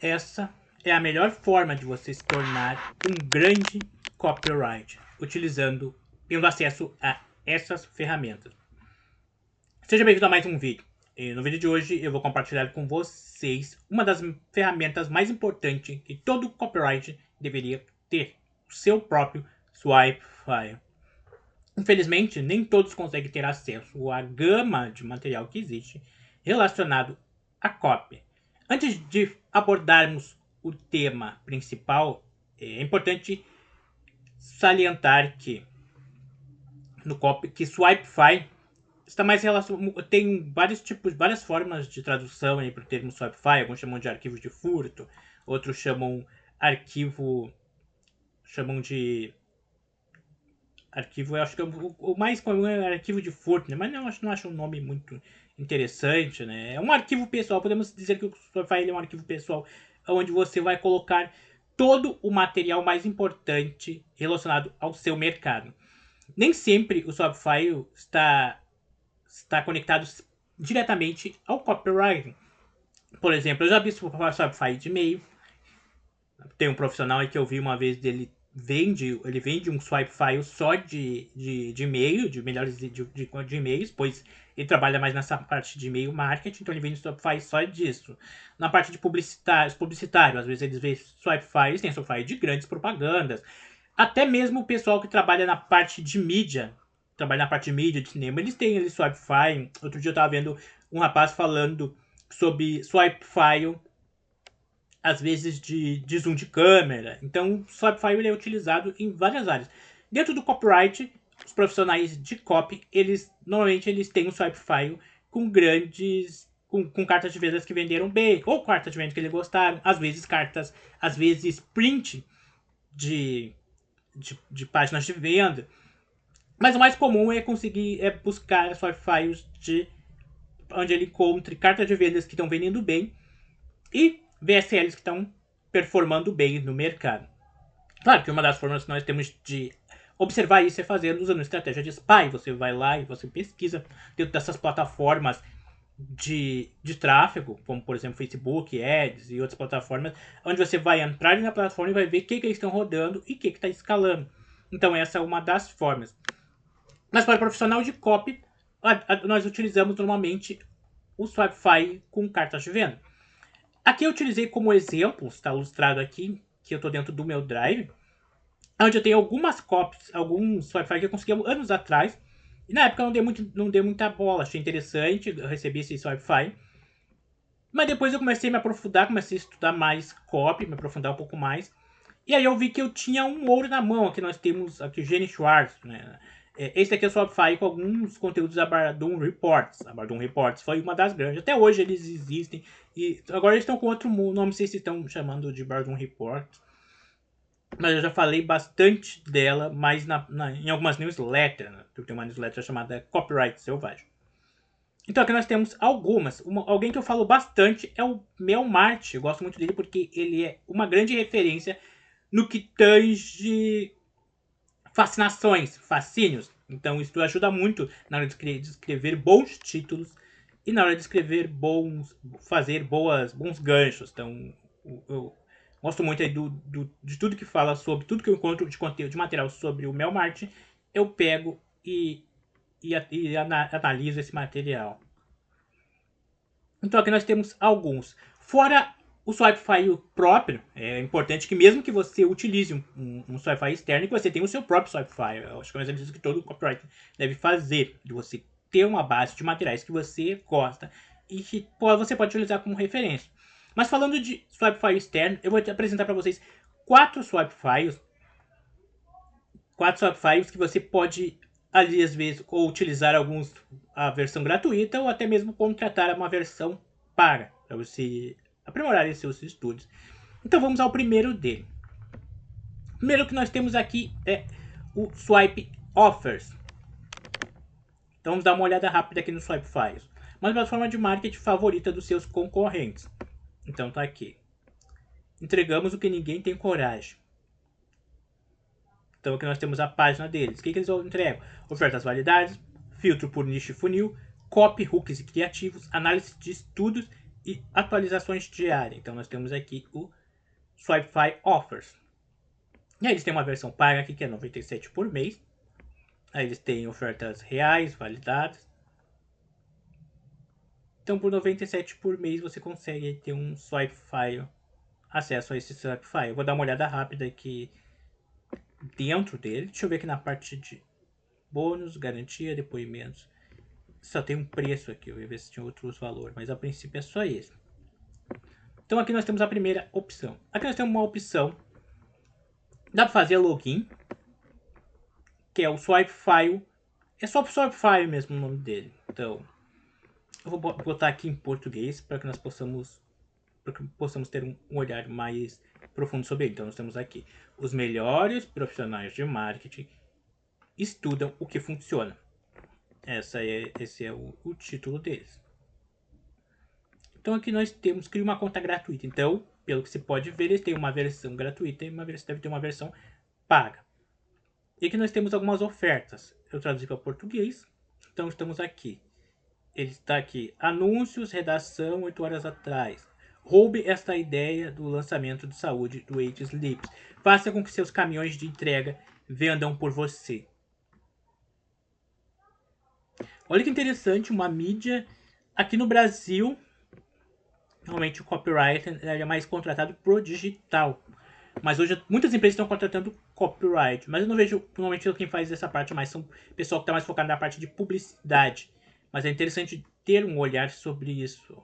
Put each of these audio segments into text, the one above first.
Essa é a melhor forma de você se tornar um grande copyright, tendo acesso a essas ferramentas. Seja bem-vindo a mais um vídeo. E no vídeo de hoje eu vou compartilhar com vocês uma das ferramentas mais importantes que todo copyright deveria ter, o seu próprio swipe file. Infelizmente, nem todos conseguem ter acesso à gama de material que existe relacionado à cópia. Antes de abordarmos o tema principal, é importante salientar que Swipefy está mais relacionado, tem várias formas de tradução para o termo Swipefy. Alguns chamam de arquivo de furto, outros chamam de arquivo. Eu acho que o mais comum é arquivo de furto, né? Mas não acho um nome muito interessante, né? É um arquivo pessoal. Podemos dizer que o Swipefy é um arquivo pessoal onde você vai colocar todo o material mais importante relacionado ao seu mercado. Nem sempre o Swipefy está conectado diretamente ao copyright. Por exemplo, eu já vi Swipefy de e-mail. Tem um profissional aí que eu vi uma vez dele ele vende um swipe file só de e-mail, de melhores de e-mails, pois ele trabalha mais nessa parte de e-mail marketing, então ele vende swipe file só disso. Na parte de publicitário, às vezes eles veem swipe files, tem swipe file de grandes propagandas. Até mesmo o pessoal que trabalha na parte de mídia, de cinema, eles têm ali swipe file. Outro dia eu tava vendo um rapaz falando sobre swipe file às vezes de zoom de câmera. Então, o Swipefy ele é utilizado em várias áreas. Dentro do copyright, os profissionais de copy, normalmente eles têm um Swipefy com com cartas de vendas que venderam bem, ou cartas de vendas que eles gostaram, às vezes print de páginas de venda. Mas o mais comum é conseguir buscar Swipefy's de onde ele encontre cartas de vendas que estão vendendo bem e VSLs que estão performando bem no mercado. Claro que uma das formas que nós temos de observar isso é usando estratégia de spy. Você vai lá e você pesquisa dentro dessas plataformas de tráfego, como por exemplo Facebook, Ads e outras plataformas, onde você vai entrar na plataforma e vai ver o que eles estão rodando e o que está escalando. Então essa é uma das formas. Mas para o profissional de copy, nós utilizamos normalmente o Swipefy com cartas de venda. Aqui eu utilizei como exemplo, está ilustrado aqui, que eu estou dentro do meu Drive, onde eu tenho algumas copies, alguns Swipefy que eu consegui anos atrás, e na época eu não dei muita bola, achei interessante, eu recebi esse Swipefy, mas depois eu comecei a me aprofundar, comecei a estudar mais copy, me aprofundar um pouco mais, e aí eu vi que eu tinha um ouro na mão. Aqui nós temos aqui o Jenny Schwartz, né? Esse aqui é o Swipefy com alguns conteúdos da Bardum Reports. A Bardum Reports foi uma das grandes. Até hoje eles existem. E agora eles estão com outro nome. Não sei se estão chamando de Bardum Reports. Mas eu já falei bastante dela, mas em algumas newsletters. Né? Tem uma newsletter chamada Copyright Selvagem. Então aqui nós temos algumas. Alguém que eu falo bastante é o Melmart. Eu gosto muito dele porque ele é uma grande referência no que tange fascínios. Então isso ajuda muito na hora de escrever bons títulos e na hora de escrever fazer bons ganchos. Então eu gosto muito aí de tudo que fala sobre, tudo que eu encontro de conteúdo, de material sobre o Melmart, eu pego e analiso esse material. Então aqui nós temos alguns. Fora o Swipefy próprio, é importante que mesmo que você utilize um Swipefy externo, que você tenha o seu próprio Swipefy. Eu acho que é um exercício que todo copyright deve fazer, de você ter uma base de materiais que você gosta e que você pode utilizar como referência. Mas falando de Swipefy externo, eu vou te apresentar para vocês quatro Swipefys que você pode ali às vezes ou utilizar a versão gratuita ou até mesmo contratar uma versão paga para você aprimorar seus estudos. Então vamos ao primeiro dele. O primeiro que nós temos aqui é o Swipe Offers. Então vamos dar uma olhada rápida aqui no Swipe Files. Uma plataforma de marketing favorita dos seus concorrentes. Então tá aqui. Entregamos o que ninguém tem coragem. Então aqui nós temos a página deles. O que eles entregam? Ofertas validadas, filtro por nicho e funil, copy, hooks e criativos, análise de estudos e atualizações diárias. Então nós temos aqui o Swipefy Offers. E aí eles têm uma versão paga aqui que é 97 por mês. Aí eles têm ofertas reais, validadas. Então por 97 por mês você consegue ter um Swipefy, acesso a esse Swipefy. Eu vou dar uma olhada rápida aqui dentro dele. Deixa eu ver aqui na parte de bônus, garantia, depoimentos. Só tem um preço aqui, eu ia ver se tinha outros valores, mas a princípio é só esse. Então aqui nós temos a primeira opção. Aqui nós temos uma opção, dá para fazer login, que é o Swipefy. É só o Swipefy mesmo o nome dele. Então, eu vou botar aqui em português para que nós possamos ter um olhar mais profundo sobre ele. Então nós temos aqui: os melhores profissionais de marketing estudam o que funciona. Esse é o título deles. Então aqui nós temos criar uma conta gratuita. Então, pelo que se pode ver, eles têm uma versão gratuita e deve ter uma versão paga. E aqui nós temos algumas ofertas. Eu traduzi para português. Então estamos aqui. Ele está aqui. Anúncios, redação, 8 horas atrás. Roube esta ideia do lançamento de saúde do Eight Sleeps. Faça com que seus caminhões de entrega vendam por você. Olha que interessante, uma mídia aqui no Brasil. Normalmente o copywriter é mais contratado pro digital. Mas hoje muitas empresas estão contratando copyright. Mas eu não vejo, normalmente quem faz essa parte mais são pessoal que está mais focado na parte de publicidade. Mas é interessante ter um olhar sobre isso.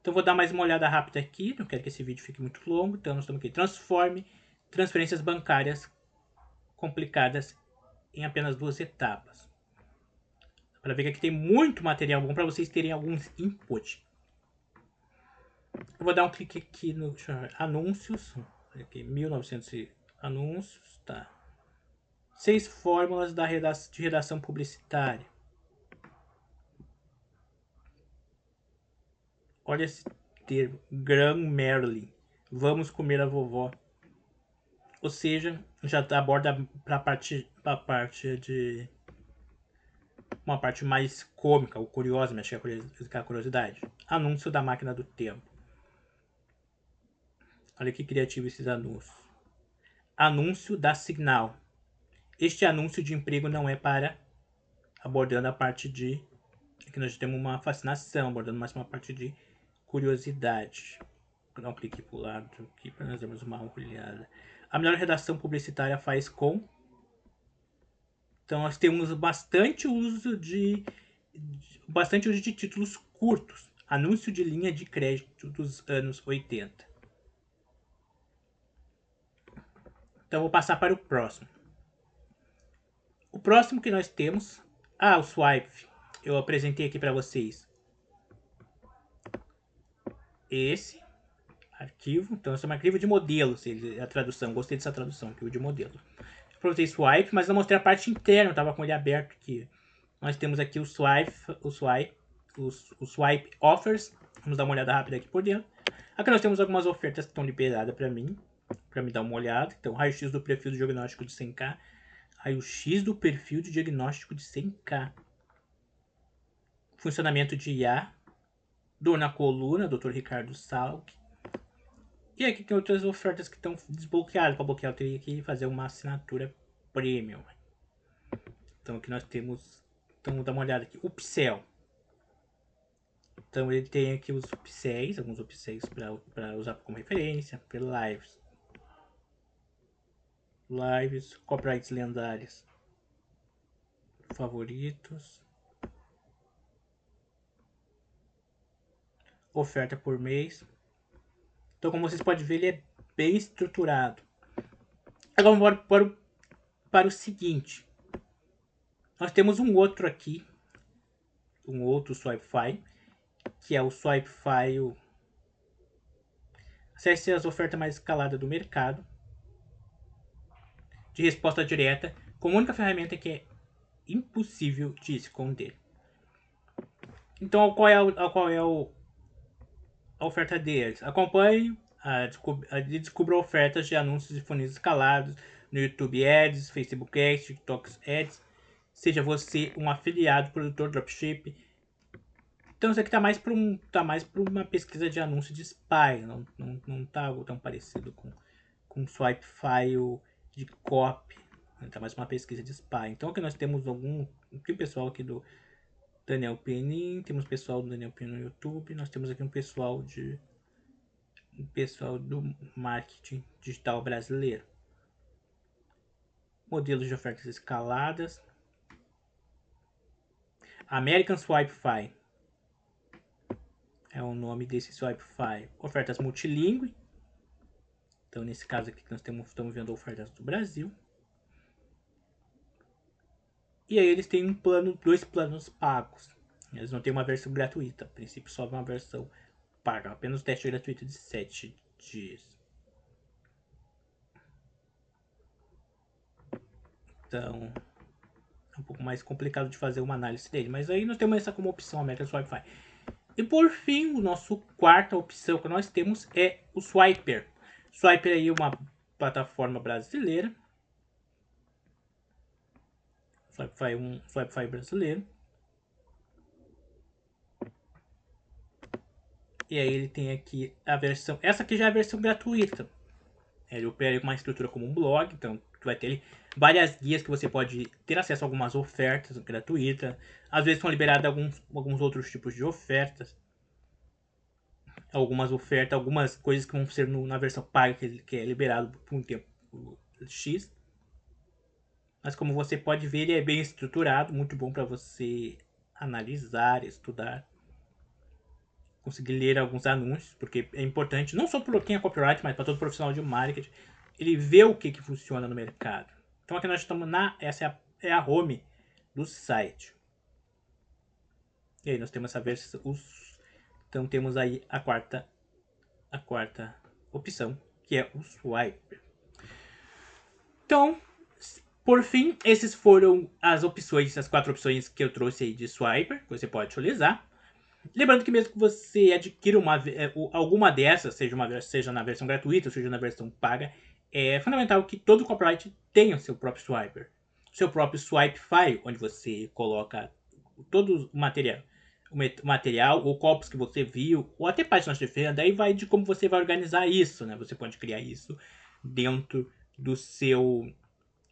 Então vou dar mais uma olhada rápida aqui. Não quero que esse vídeo fique muito longo. Então nós estamos aqui. Transforme transferências bancárias complicadas em apenas 2 etapas. Para ver que aqui tem muito material bom para vocês terem alguns inputs. Eu vou dar um clique aqui no anúncios. Aqui, 1900 anúncios. Tá. 6 fórmulas de redação publicitária. Olha esse termo. Grammarly. Vamos comer a vovó. Ou seja, já aborda para a parte de uma parte mais cômica ou curiosa, mas chega a curiosidade. Anúncio da máquina do tempo. Olha que criativo esses anúncios. Anúncio da Signal. Este anúncio de emprego não é para abordando a parte de... Aqui nós temos uma fascinação, abordando mais uma parte de curiosidade. Vou dar um clique para o lado aqui para nós darmos uma olhada. A melhor redação publicitária faz com... Então nós temos bastante uso de títulos curtos. Anúncio de linha de crédito dos anos 80. Então vou passar para o próximo. O próximo que nós temos... o Swipe. Eu apresentei aqui para vocês. Esse arquivo. Então esse é um arquivo de modelo. A tradução. Gostei dessa tradução. Arquivo de modelo. Para vocês Swipe, mas não mostrei a parte interna. Eu estava com ele aberto aqui. Nós temos aqui o Swipe Offers. Vamos dar uma olhada rápida aqui por dentro. Aqui nós temos algumas ofertas que estão liberadas para mim dar uma olhada. Então, raio-x do perfil de diagnóstico de 100k. Raio-x do perfil de diagnóstico de 100k. Funcionamento de IA. Dor na coluna, Dr. Ricardo Salk. E aqui tem outras ofertas que estão desbloqueadas. Para bloquear eu teria que fazer uma assinatura premium. Então aqui nós temos... Então vamos dar uma olhada aqui. Upsell. Então ele tem aqui os upsells, alguns upsells para usar como referência. Lives, copyrights lendárias. Favoritos. Oferta por mês. Então como vocês podem ver, ele é bem estruturado. Agora vamos para o seguinte. Nós temos um outro aqui. Um outro Swipefy. Que é o Swipefy. Acesse as ofertas mais escaladas do mercado. De resposta direta. Com a única ferramenta que é impossível de esconder. Então qual é a oferta deles? Acompanhe e descubra ofertas de anúncios e funis escalados no YouTube Ads, Facebook Ads, TikTok Ads. Seja você um afiliado, produtor, dropship, Então isso aqui tá mais pra uma pesquisa de anúncio de spy. Não tá algo tão parecido com swipe file de copy. Tá mais uma pesquisa de spy. Então aqui nós temos tem pessoal aqui do Daniel Penin, temos pessoal do Daniel Penin no YouTube, nós temos aqui um pessoal do marketing digital brasileiro. Modelos de ofertas escaladas. American Swipefy é o nome desse Swipefy. Ofertas multilingüe. Então, nesse caso aqui, nós estamos vendo ofertas do Brasil. E aí eles têm dois planos pagos. Eles não têm uma versão gratuita. A princípio, só uma versão paga. Apenas o teste gratuito de 7 dias. Então, é um pouco mais complicado de fazer uma análise dele. Mas aí nós temos essa como opção, American Swipefy. E por fim, o nosso quarta opção que nós temos é o Swiper. Swiper aí é uma plataforma brasileira. Swipefy brasileiro. E aí ele tem aqui a versão... Essa aqui já é a versão gratuita. Ele opera com uma estrutura como um blog. Então vai ter várias guias que você pode ter acesso a algumas ofertas gratuitas. Às vezes são liberadas alguns outros tipos de ofertas. Algumas coisas que vão ser na versão paga, que é liberado por um tempo X. Mas como você pode ver, ele é bem estruturado, muito bom para você analisar, estudar, conseguir ler alguns anúncios, porque é importante, não só para quem é copyright, mas para todo profissional de marketing, ele vê o que funciona no mercado. Então aqui nós estamos essa é a home do site. E aí nós temos essa versão, então temos aí a quarta opção, que é o Swiper. Então, por fim, essas foram as 4 opções que eu trouxe aí de Swiper, que você pode utilizar. Lembrando que mesmo que você adquira alguma dessas, seja na versão gratuita, seja na versão paga, é fundamental que todo copyright tenha o seu próprio Swiper. Seu próprio Swipefy, onde você coloca todo o material ou copos que você viu, ou até páginas de venda, aí vai de como você vai organizar isso, né? Você pode criar isso dentro do seu...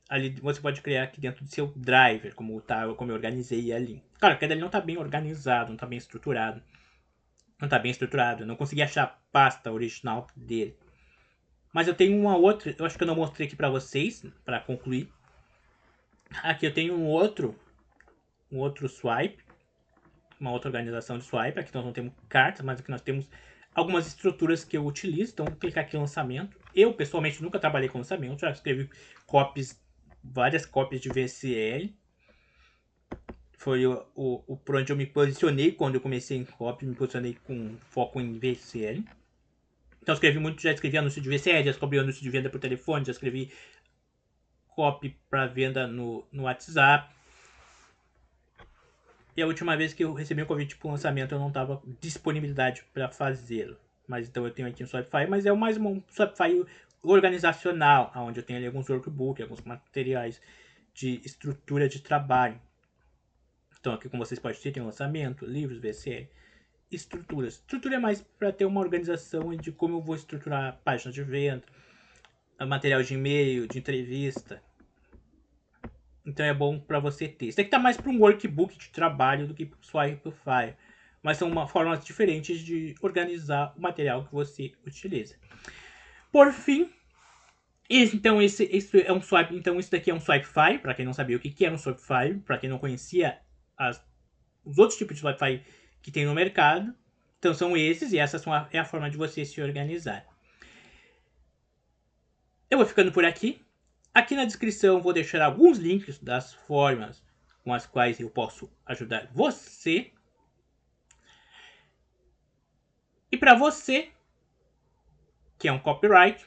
Ali você pode criar aqui dentro do seu driver, como eu organizei ali. Claro que ele não está bem organizado, não está bem estruturado. Eu não consegui achar a pasta original dele. Mas eu tenho uma outra, eu acho que eu não mostrei aqui para vocês, para concluir. Aqui eu tenho um outro swipe, uma outra organização de swipe. Aqui nós não temos cartas, mas aqui nós temos algumas estruturas que eu utilizo. Então, vou clicar aqui em lançamento. Eu, pessoalmente, nunca trabalhei com lançamento. Já escrevi várias cópias de VSL. Foi por onde eu me posicionei quando eu comecei em copy. Me posicionei com foco em VSL. Então, já escrevi anúncio de VSL, já escrevi anúncio de venda por telefone, já escrevi copy para venda no WhatsApp. E a última vez que eu recebi um convite para o lançamento, eu não estava disponibilidade para fazê-lo. Mas então eu tenho aqui um Swipefy, mas é mais um Swipefy organizacional, onde eu tenho ali alguns workbooks, alguns materiais de estrutura de trabalho. Então aqui, como vocês podem ver, tem um lançamento, livros, VSL, estruturas. Estrutura é mais para ter uma organização de como eu vou estruturar páginas de venda, material de e-mail, de entrevista. Então é bom para você ter. Isso aqui tá mais para um workbook de trabalho do que para o Swipefy. Mas são formas diferentes de organizar o material que você utiliza. Por fim, então esse é um swipe. Então isso daqui é um Swipefy, para quem não sabia o que era um Swipefy, para quem não conhecia os outros tipos de Swipefy que tem no mercado. Então são esses, e essa é a forma de você se organizar. Eu vou ficando por aqui. Aqui na descrição vou deixar alguns links das formas com as quais eu posso ajudar você. E para você que é um copyright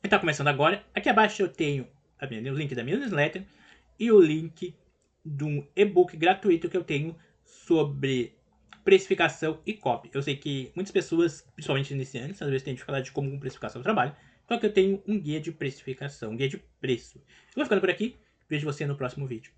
e está começando agora, aqui abaixo eu tenho o link da minha newsletter e o link de um e-book gratuito que eu tenho sobre precificação e copy. Eu sei que muitas pessoas, principalmente iniciantes, às vezes têm dificuldade de como precificação do trabalho. Então aqui eu tenho um guia de precificação, um guia de preço. Eu vou ficando por aqui, vejo você no próximo vídeo.